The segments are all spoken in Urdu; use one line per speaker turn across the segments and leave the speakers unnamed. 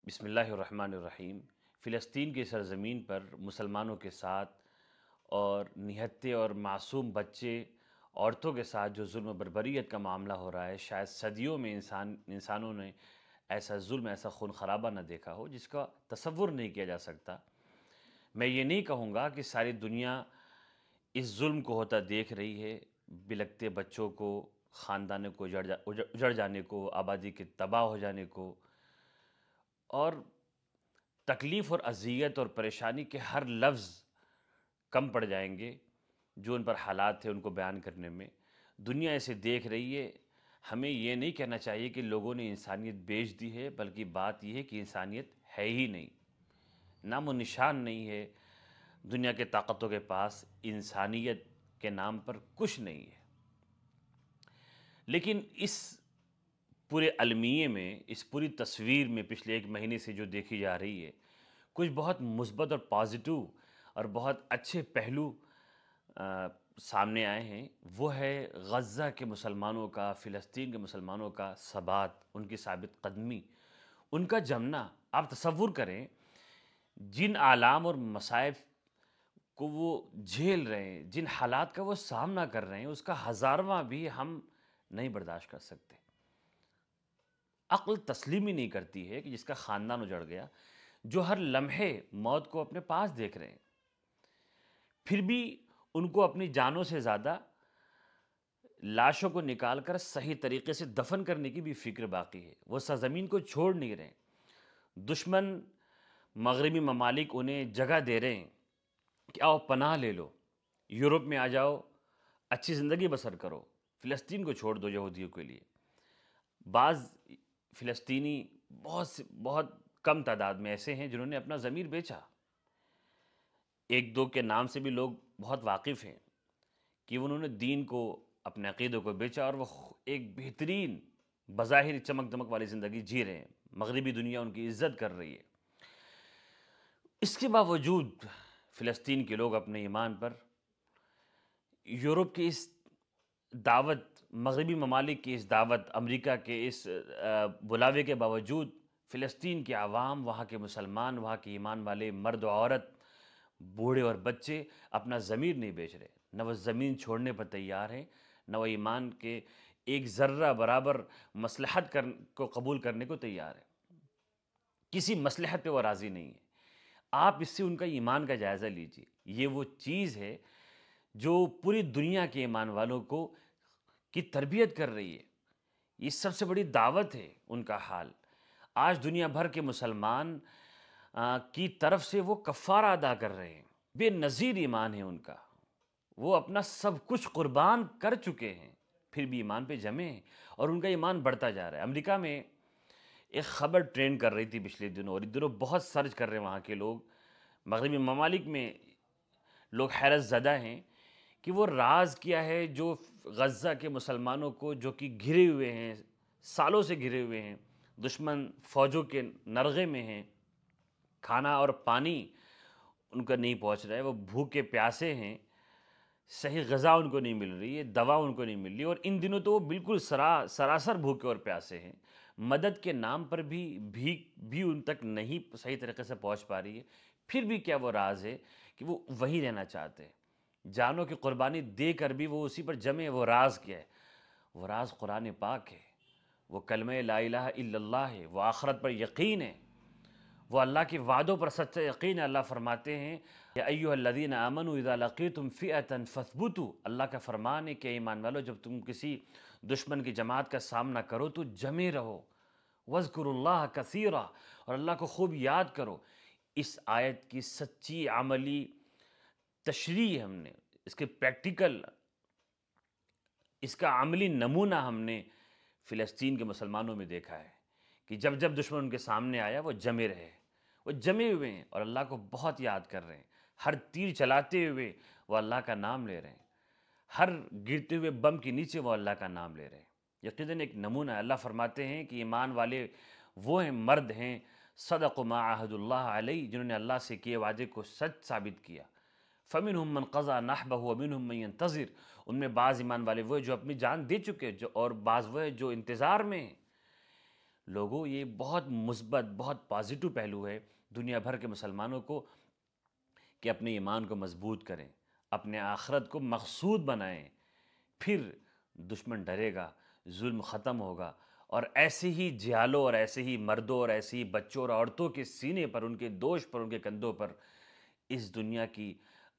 بسم اللہ الرحمن الرحیم۔ فلسطین کی سرزمین پر مسلمانوں کے ساتھ اور نہتے اور معصوم بچے عورتوں کے ساتھ جو ظلم و بربریت کا معاملہ ہو رہا ہے، شاید صدیوں میں انسانوں نے ایسا ظلم، ایسا خون خرابہ نہ دیکھا ہو جس کا تصور نہیں کیا جا سکتا۔ میں یہ نہیں کہوں گا کہ ساری دنیا اس ظلم کو ہوتا دیکھ رہی ہے، بلکتے بچوں کو، خاندانوں کو اجڑ جانے کو، آبادی کے تباہ ہو جانے کو، اور تکلیف اور اذیت اور پریشانی کے ہر لفظ کم پڑ جائیں گے جو ان پر حالات تھے ان کو بیان کرنے میں۔ دنیا اسے دیکھ رہی ہے۔ ہمیں یہ نہیں کہنا چاہیے کہ لوگوں نے انسانیت بیچ دی ہے، بلکہ بات یہ ہے کہ انسانیت ہے ہی نہیں، نام و نشان نہیں ہے۔ دنیا کے طاقتوں کے پاس انسانیت کے نام پر کچھ نہیں ہے۔ لیکن اس پورے المیے میں، اس پوری تصویر میں پچھلے ایک مہینے سے جو دیکھی جا رہی ہے، کچھ بہت مثبت اور پازیٹو اور بہت اچھے پہلو سامنے آئے ہیں۔ وہ ہے غزہ کے مسلمانوں کا، فلسطین کے مسلمانوں کا ثبات، ان کی ثابت قدمی، ان کا جمنا۔ آپ تصور کریں، جن آلام اور مصائب کو وہ جھیل رہے ہیں، جن حالات کا وہ سامنا کر رہے ہیں، اس کا ہزارواں بھی ہم نہیں برداشت کر سکتے۔ عقل تسلیم ہی نہیں کرتی ہے کہ جس کا خاندان اجڑ گیا، جو ہر لمحے موت کو اپنے پاس دیکھ رہے ہیں، پھر بھی ان کو اپنی جانوں سے زیادہ لاشوں کو نکال کر صحیح طریقے سے دفن کرنے کی بھی فکر باقی ہے۔ وہ سرزمین کو چھوڑ نہیں رہے۔ دشمن مغربی ممالک انہیں جگہ دے رہے ہیں کہ آؤ پناہ لے لو، یورپ میں آ جاؤ، اچھی زندگی بسر کرو، فلسطین کو چھوڑ دو یہودیوں کے لیے۔ بعض فلسطینی بہت کم تعداد میں ایسے ہیں جنہوں نے اپنا ضمیر بیچا۔ ایک دو کے نام سے بھی لوگ بہت واقف ہیں کہ انہوں نے دین کو، اپنے عقیدوں کو بیچا، اور وہ ایک بہترین بظاہر چمک دمک والی زندگی جی رہے ہیں۔ مغربی دنیا ان کی عزت کر رہی ہے۔ اس کے باوجود فلسطین کے لوگ اپنے ایمان پر یورپ کی اس دعوت، مغربی ممالک کی اس دعوت، امریکہ کے اس بلاوے کے باوجود فلسطین کے عوام، وہاں کے مسلمان، وہاں کے ایمان والے مرد و عورت، بوڑھے اور بچے اپنا ضمیر نہیں بیچ رہے۔ نہ وہ زمین چھوڑنے پر تیار ہیں، نہ وہ ایمان کے ایک ذرہ برابر مصلحت کو قبول کرنے کو تیار ہے۔ کسی مصلحت پہ وہ راضی نہیں ہے۔ آپ اس سے ان کا ایمان کا جائزہ لیجئے۔ یہ وہ چیز ہے جو پوری دنیا کے ایمان والوں کو کی تربیت کر رہی ہے۔ یہ سب سے بڑی دعوت ہے ان کا حال۔ آج دنیا بھر کے مسلمان کی طرف سے وہ کفارہ ادا کر رہے ہیں۔ بے نظیر ایمان ہے ان کا۔ وہ اپنا سب کچھ قربان کر چکے ہیں، پھر بھی ایمان پہ جمے ہیں، اور ان کا ایمان بڑھتا جا رہا ہے۔ امریکہ میں ایک خبر ٹرینڈ کر رہی تھی پچھلے دنوں، اور ان دنوں بہت سرچ کر رہے ہیں وہاں کے لوگ، مغربی ممالک میں لوگ حیرت زدہ ہیں کہ وہ راز کیا ہے جو غزہ کے مسلمانوں کو، جو کہ گھرے ہوئے ہیں، سالوں سے گھرے ہوئے ہیں، دشمن فوجوں کے نرغے میں ہیں، کھانا اور پانی ان کا نہیں پہنچ رہا ہے، وہ بھوکے پیاسے ہیں، صحیح غذا ان کو نہیں مل رہی ہے، دوا ان کو نہیں مل رہی، اور ان دنوں تو وہ بالکل سراسر بھوکے اور پیاسے ہیں۔ مدد کے نام پر بھی بھیک بھی ان تک نہیں صحیح طریقے سے پہنچ پا رہی ہے۔ پھر بھی کیا وہ راز ہے کہ وہ وہیں رہنا چاہتے ہیں، جانوں کی قربانی دے کر بھی وہ اسی پر جمے۔ وہ راز کیا ہے؟ وہ راز قرآن پاک ہے، وہ کلمہ لا الہ الا اللہ ہے، وہ آخرت پر یقین ہے، وہ اللہ کے وعدوں پر سچا یقین ہے۔ اللہ فرماتے ہیں یا ایھا الذین آمنوا اذا لقیتم فئۃ فاثبتوا۔ اللہ کا فرمان ہے کہ ایمان والو، جب تم کسی دشمن کی جماعت کا سامنا کرو تو جمے رہو، واذکروا اللہ کثیرا، اور اللہ کو خوب یاد کرو۔ اس آیت کی سچی عملی تشریح ہم نے، اس کے پریکٹیکل، اس کا عملی نمونہ ہم نے فلسطین کے مسلمانوں میں دیکھا ہے کہ جب جب دشمن ان کے سامنے آیا وہ جمے رہے، وہ جمے ہوئے ہیں اور اللہ کو بہت یاد کر رہے ہیں۔ ہر تیر چلاتے ہوئے وہ اللہ کا نام لے رہے ہیں، ہر گرتے ہوئے بم کے نیچے وہ اللہ کا نام لے رہے ہیں۔ یقیناً ایک نمونہ ہے۔ اللہ فرماتے ہیں کہ ایمان والے وہ ہیں، مرد ہیں، صدق ما عہد اللہ علیہ، جنہوں نے اللہ سے کیے وعدے کو سچ ثابت کیا۔ فَمِنْهُمْ مَنْ قَضَى نَحْبَهُ وَمِنْهُمْ مَنْ يَنْتَظِرُ، ان میں بعض ایمان والے وہ ہیں جو اپنی جان دے چکے، اور بعض وہ ہیں جو انتظار میں ہیں۔ لوگوں یہ بہت مثبت بہت پازیٹو پہلو ہے دنیا بھر کے مسلمانوں کو کہ اپنے ایمان کو مضبوط کریں، اپنے آخرت کو مقصود بنائیں، پھر دشمن ڈرے گا، ظلم ختم ہوگا، اور ایسے ہی جیالوں اور ایسے ہی مردوں اور ایسے ہی بچوں اور عورتوں کے سینے پر، ان کے دوش پر، ان کے کندھوں پر اس دنیا کی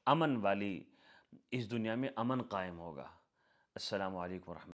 امن والی، اس دنیا میں امن قائم ہوگا۔ السلام علیکم ورحمۃ اللہ۔